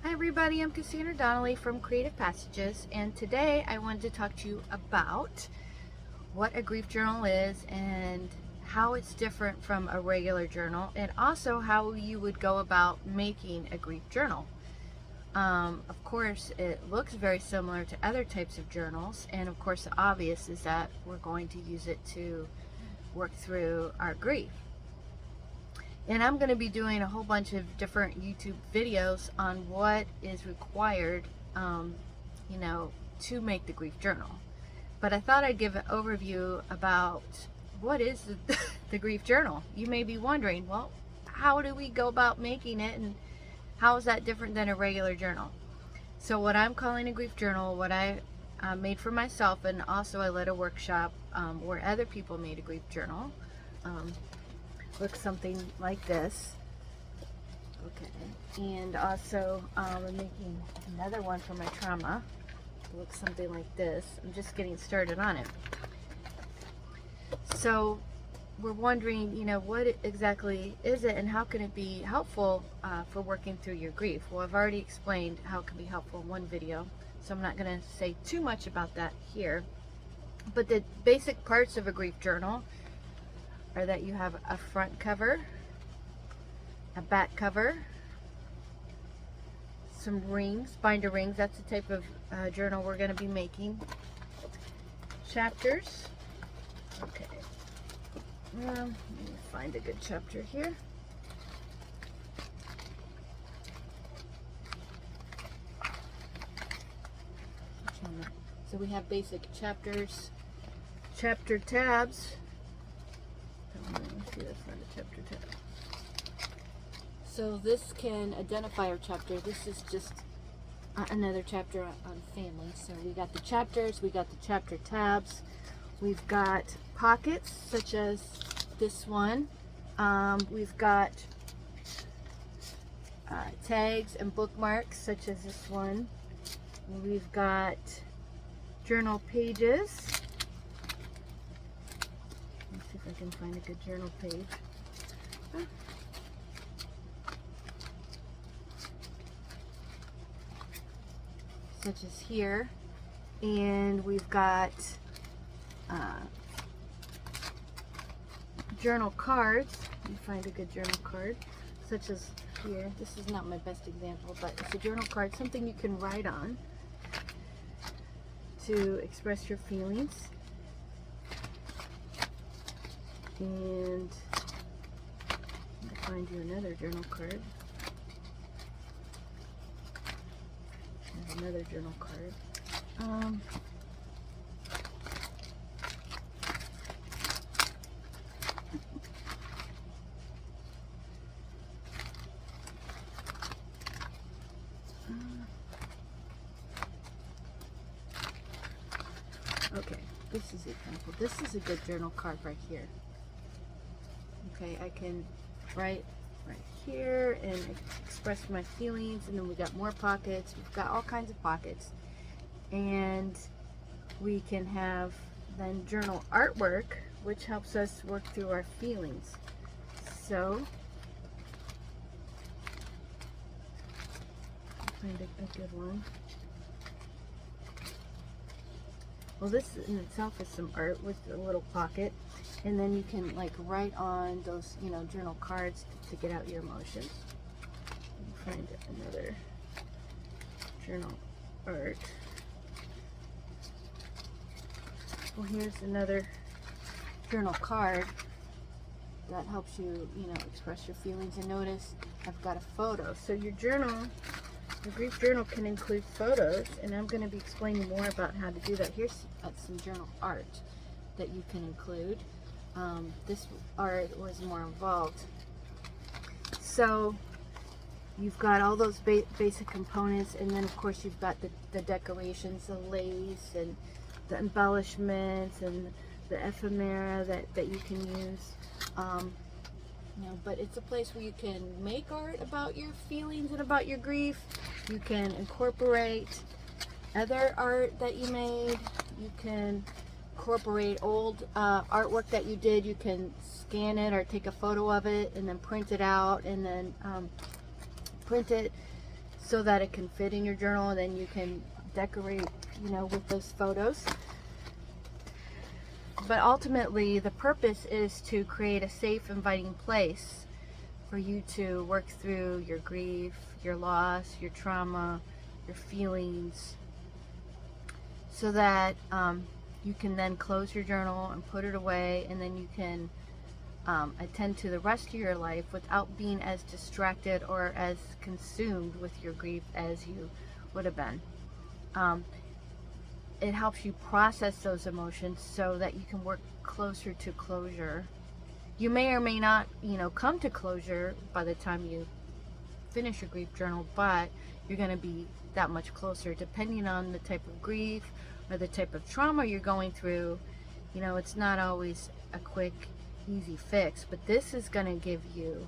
Hi everybody, I'm Cassandra Donnelly from Creative Passages, and today I wanted to talk to you about what a grief journal is and how it's different from a regular journal, and also how you would go about making a grief journal. Of course, it looks very similar to other types of journals, and of course the obvious is that we're going to use it to work through our grief. And I'm going to be doing a whole bunch of different YouTube videos on what is required, to make the grief journal. But I thought I'd give an overview about what is the grief journal. You may be wondering, well, how do we go about making it, and how is that different than a regular journal? So what I'm calling a grief journal, what I made for myself, and also I led a workshop where other people made a grief journal. Looks something like this. Okay, and also I'm making another one for my trauma. It looks something like this. I'm just getting started on it. So we're wondering, what exactly is it, and how can it be helpful for working through your grief? Well, I've already explained how it can be helpful in one video, so I'm not going to say too much about that here. But the basic parts of a grief journal are that you have a front cover, a back cover, some rings, binder rings. That's the type of journal we're going to be making. Chapters. Okay. Let me find a good chapter here. So we have basic chapters, chapter tabs. Let me see, that's not a chapter tab. So this can identify our chapter. This is just another chapter on family. So we got the chapters, we got the chapter tabs, we've got pockets such as this one. We've got tags and bookmarks such as this one. We've got journal pages. Let's see if I can find a good journal page. Such as here. And we've got journal cards. Let me find a good journal card. Such as here. This is not my best example, but it's a journal card, something you can write on to express your feelings. And I'll find you another journal card. There's another journal card. Okay, this is the example. This is a good journal card right here. Okay, I can write right here and express my feelings, and then we got more pockets. We've got all kinds of pockets, and we can have then journal artwork, which helps us work through our feelings. So find a good one. Well, this in itself is some art with a little pocket, and then you can like write on those, journal cards to get out your emotions. Find another journal art. Well, here's another journal card that helps you, express your feelings. And notice I've got a photo. So your journal, the grief journal, can include photos, and I'm going to be explaining more about how to do that. Here's some journal art that you can include. This art was more involved. So you've got all those basic components, and then of course you've got the decorations, the lace and the embellishments and the ephemera that you can use. But it's a place where you can make art about your feelings and about your grief. You can incorporate other art that you made. You can incorporate old artwork that you did. You can scan it or take a photo of it and then print it out, and then print it so that it can fit in your journal, and then you can decorate, you know, with those photos. But ultimately, the purpose is to create a safe, inviting place for you to work through your grief, your loss, your trauma, your feelings, so that you can then close your journal and put it away, and then you can attend to the rest of your life without being as distracted or as consumed with your grief as you would have been. It helps you process those emotions so that you can work closer to closure. You may or may not, you know, come to closure by the time you finish your grief journal, but you're going to be that much closer, depending on the type of grief or the type of trauma you're going through. You know, it's not always a quick, easy fix, but this is going to give you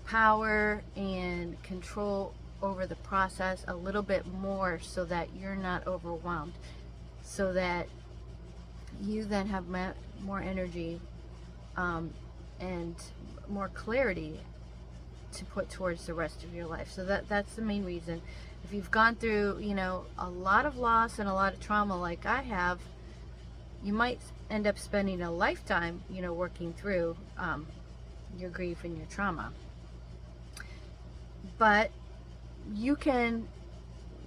power and control over the process a little bit more, so that you're not overwhelmed, so that you then have more energy and more clarity to put towards the rest of your life. So that's the main reason. If you've gone through, you know, a lot of loss and a lot of trauma like I have, you might end up spending a lifetime, you know, working through your grief and your trauma. But you can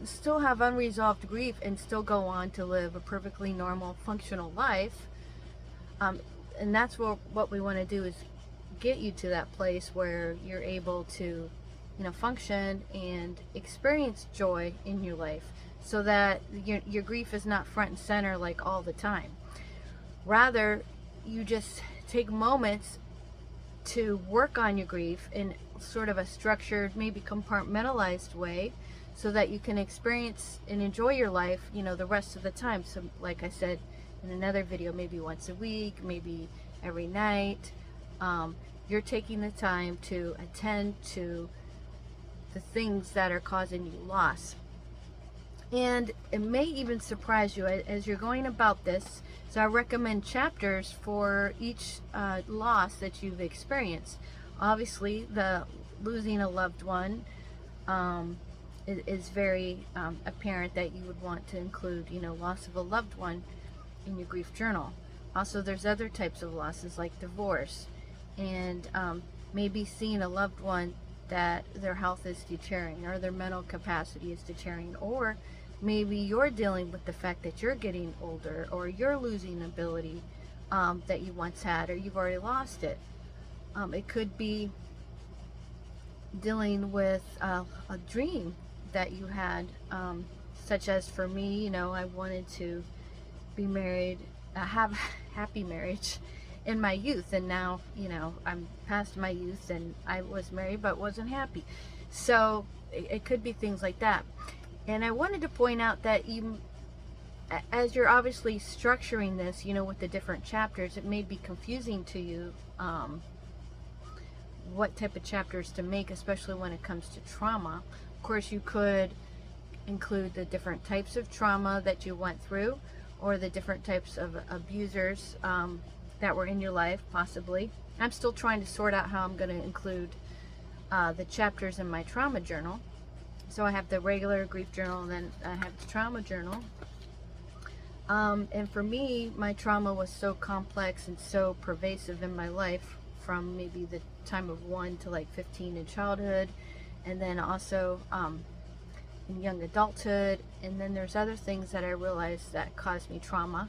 still have unresolved grief and still go on to live a perfectly normal, functional life. And that's what we want to do, is get you to that place where you're able to, you know, function and experience joy in your life, so that your grief is not front and center like all the time. Rather, you just take moments to work on your grief in sort of a structured, maybe compartmentalized way, so that you can experience and enjoy your life, you know, the rest of the time. So like I said in another video, maybe once a week, maybe every night, you're taking the time to attend to the things that are causing you loss. And it may even surprise you as you're going about this. So I recommend chapters for each loss that you've experienced. Obviously, the losing a loved one is very apparent that you would want to include, you know, loss of a loved one in your grief journal. Also, there's other types of losses like divorce, and maybe seeing a loved one that their health is deteriorating or their mental capacity is deteriorating, or maybe you're dealing with the fact that you're getting older, or you're losing ability that you once had, or you've already lost it. It could be dealing with a dream that you had, such as for me, you know, I wanted to be married, have a happy marriage in my youth, and now, you know, I'm past my youth and I was married but wasn't happy. So it could be things like that. And I wanted to point out that you, as you're obviously structuring this, you know, with the different chapters, it may be confusing to you what type of chapters to make, especially when it comes to trauma. Of course, you could include the different types of trauma that you went through, or the different types of abusers that were in your life, possibly. I'm still trying to sort out how I'm going to include the chapters in my trauma journal. So I have the regular grief journal, and then I have the trauma journal. And for me, my trauma was so complex and so pervasive in my life, from maybe the time of 1 to like 15 in childhood, and then also in young adulthood. And then there's other things that I realized that caused me trauma.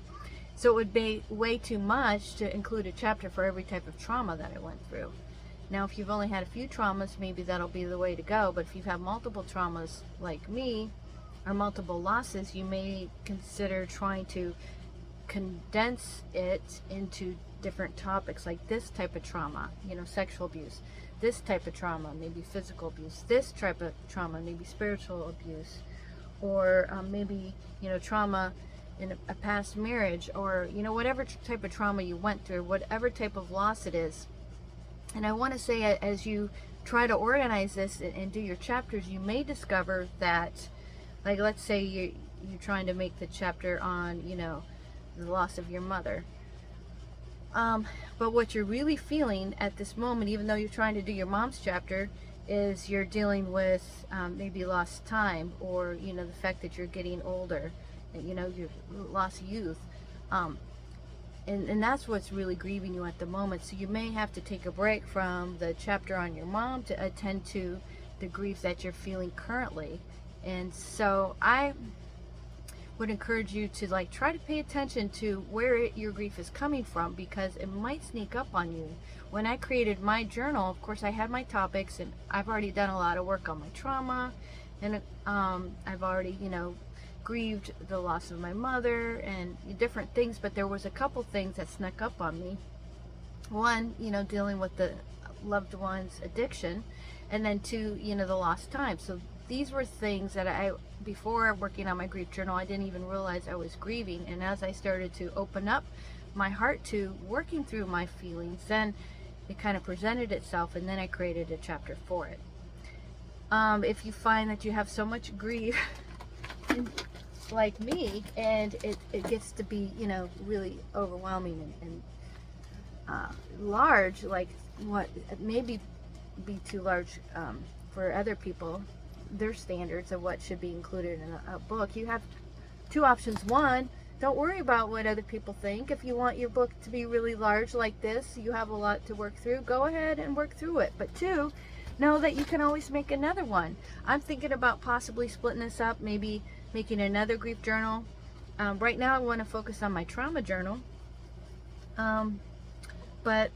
So it would be way too much to include a chapter for every type of trauma that I went through. Now, if you've only had a few traumas, maybe that'll be the way to go. But if you've had multiple traumas like me, or multiple losses, you may consider trying to condense it into different topics, like this type of trauma, you know, sexual abuse, this type of trauma, maybe physical abuse, this type of trauma, maybe spiritual abuse, or maybe, you know, trauma in a past marriage, or, you know, whatever type of trauma you went through, whatever type of loss it is. And I want to say, as you try to organize this and do your chapters, you may discover that, like, let's say you're trying to make the chapter on, you know, the loss of your mother. But what you're really feeling at this moment, even though you're trying to do your mom's chapter, is you're dealing with maybe lost time, or you know, the fact that you're getting older, and you know, you've lost youth, and that's what's really grieving you at the moment. So you may have to take a break from the chapter on your mom to attend to the grief that you're feeling currently. And so I would encourage you to like try to pay attention to where your grief is coming from, because it might sneak up on you. When I created my journal, of course I had my topics, and I've already done a lot of work on my trauma, and I've already, you know, grieved the loss of my mother and different things, but there was a couple things that snuck up on me. One, you know, dealing with the loved one's addiction, and then two, you know, the lost time. So these were things that I, before working on my grief journal, I didn't even realize I was grieving. And as I started to open up my heart to working through my feelings, then it kind of presented itself, and then I created a chapter for it. If you find that you have so much grief like me, and it gets to be, you know, really overwhelming and large, like what maybe be too large for other people, their standards of what should be included in a book, you have two options. One, don't worry about what other people think. If you want your book to be really large like this, you have a lot to work through, go ahead and work through it. But two, know that you can always make another one. I'm thinking about possibly splitting this up, maybe making another grief journal. Right now I want to focus on my trauma journal, but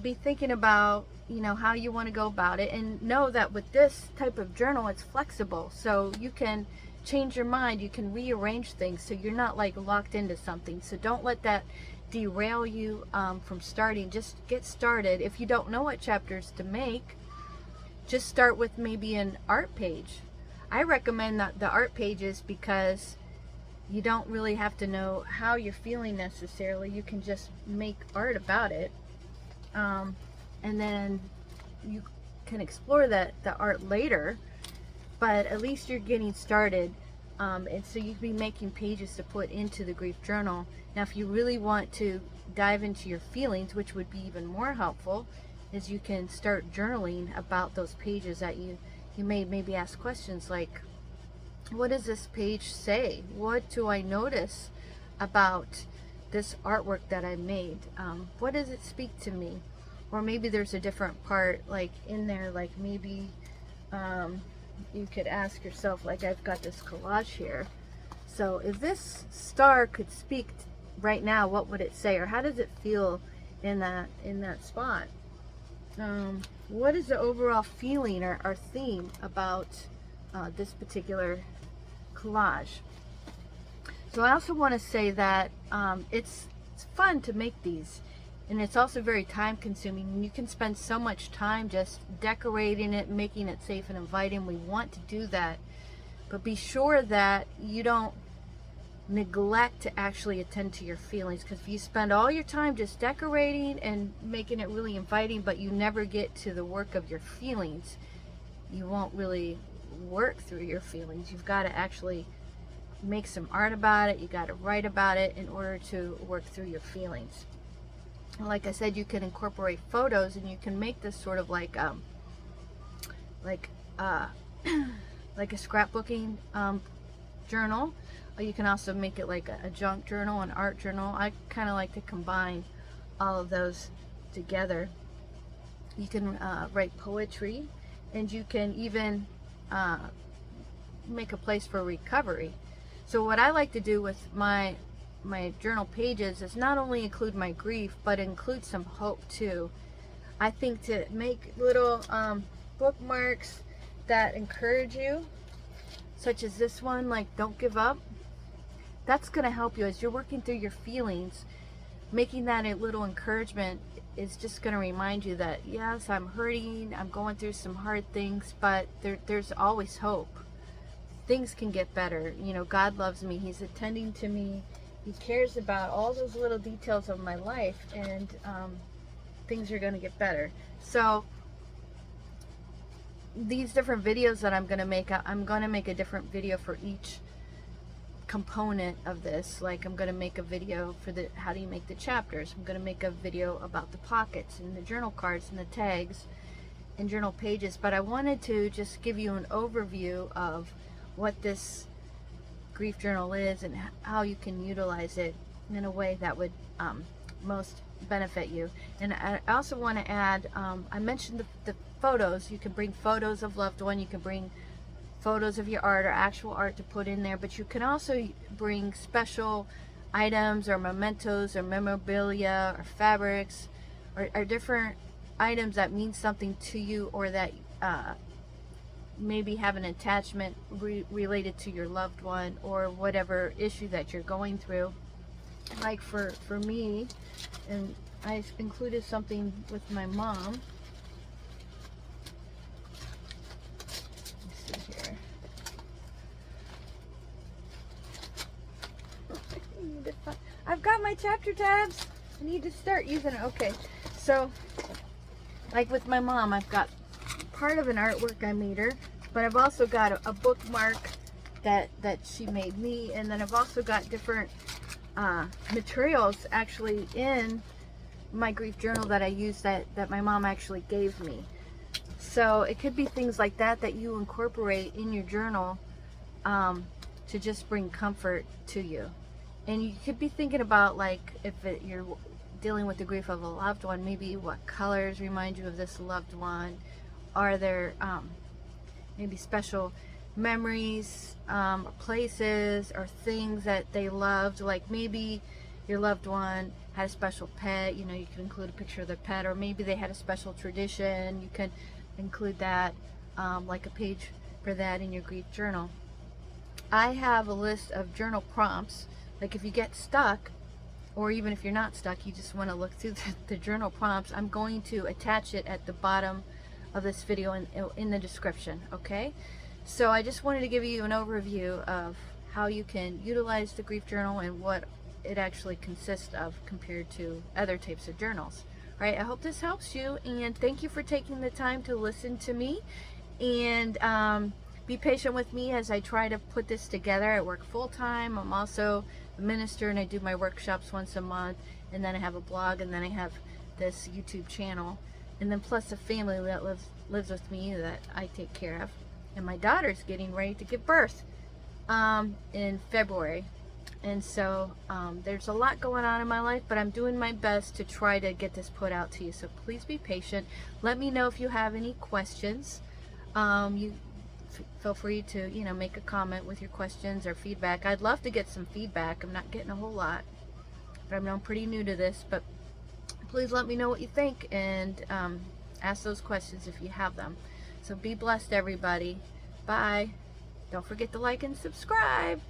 be thinking about, you know, how you want to go about it, and know that with this type of journal, it's flexible, so you can change your mind, you can rearrange things, so you're not like locked into something. So don't let that derail you from starting. Just get started. If you don't know what chapters to make, just start with maybe an art page. I recommend that the art pages, because you don't really have to know how you're feeling necessarily. You can just make art about it, and then you can explore the art later, but at least you're getting started. And so you'd be making pages to put into the grief journal. Now if you really want to dive into your feelings, which would be even more helpful, is you can start journaling about those pages that you may maybe ask questions like, what does this page say? What do I notice about this artwork that I made? What does it speak to me? Or maybe there's a different part like in there, like maybe you could ask yourself, like I've got this collage here. So if this star could speak right now, what would it say? Or how does it feel in that spot? What is the overall feeling or theme about this particular collage? So I also want to say that it's fun to make these, and it's also very time consuming. You can spend so much time just decorating it, making it safe and inviting. We want to do that, but be sure that you don't neglect to actually attend to your feelings, because if you spend all your time just decorating and making it really inviting, but you never get to the work of your feelings, you won't really work through your feelings. You've got to actually make some art about it. You got to write about it in order to work through your feelings. Like I said, you can incorporate photos, and you can make this sort of like a scrapbooking journal. Or you can also make it like a junk journal, an art journal. I kind of like to combine all of those together. You can write poetry, and you can even make a place for recovery. So what I like to do with my journal pages is not only include my grief, but include some hope too. I think to make little bookmarks that encourage you, such as this one, like don't give up, that's going to help you as you're working through your feelings. Making that a little encouragement is just going to remind you that yes, I'm hurting, I'm going through some hard things, but there's always hope. Things can get better. You know, God loves me, He's attending to me, He cares about all those little details of my life, and things are going to get better. So these different videos that I'm going to make a different video for each component of this. Like I'm going to make a video for the how do you make the chapters. I'm going to make a video about the pockets and the journal cards and the tags, and journal pages, but I wanted to just give you an overview of what this grief journal is and how you can utilize it in a way that would most benefit you. And I also want to add, I mentioned the photos. You can bring photos of loved one, you can bring photos of your art or actual art to put in there, but you can also bring special items or mementos or memorabilia or fabrics or different items that mean something to you, or that maybe have an attachment related to your loved one or whatever issue that you're going through. Like for me, and I included something with my mom. Let's see here. I've got my chapter tabs. I need to start using it. Okay, so like with my mom, I've got part of an artwork I made her, but I've also got a bookmark that she made me, and then I've also got different materials actually in my grief journal that I use that my mom actually gave me. So it could be things like that you incorporate in your journal to just bring comfort to you. And you could be thinking about, like, if you're dealing with the grief of a loved one, maybe what colors remind you of this loved one. Are there maybe special memories, places, or things that they loved? Like maybe your loved one had a special pet, you know, you can include a picture of their pet, or maybe they had a special tradition, you can include that, like a page for that in your grief journal. I have a list of journal prompts. Like if you get stuck, or even if you're not stuck, you just want to look through the journal prompts, I'm going to attach it at the bottom of this video in the description, okay? So I just wanted to give you an overview of how you can utilize the grief journal and what it actually consists of compared to other types of journals. All right, I hope this helps you, and thank you for taking the time to listen to me, and be patient with me as I try to put this together. I work full-time. I'm also a minister, and I do my workshops once a month, and then I have a blog, and then I have this YouTube channel, and then plus a family that lives with me that I take care of. And my daughter's getting ready to give birth in February, and so there's a lot going on in my life, but I'm doing my best to try to get this put out to you. So please be patient. Let me know if you have any questions. You feel free to, you know, make a comment with your questions or feedback. I'd love to get some feedback. I'm not getting a whole lot, but I'm pretty new to this, but please let me know what you think, and ask those questions if you have them. So be blessed, everybody. Bye. Don't forget to like and subscribe.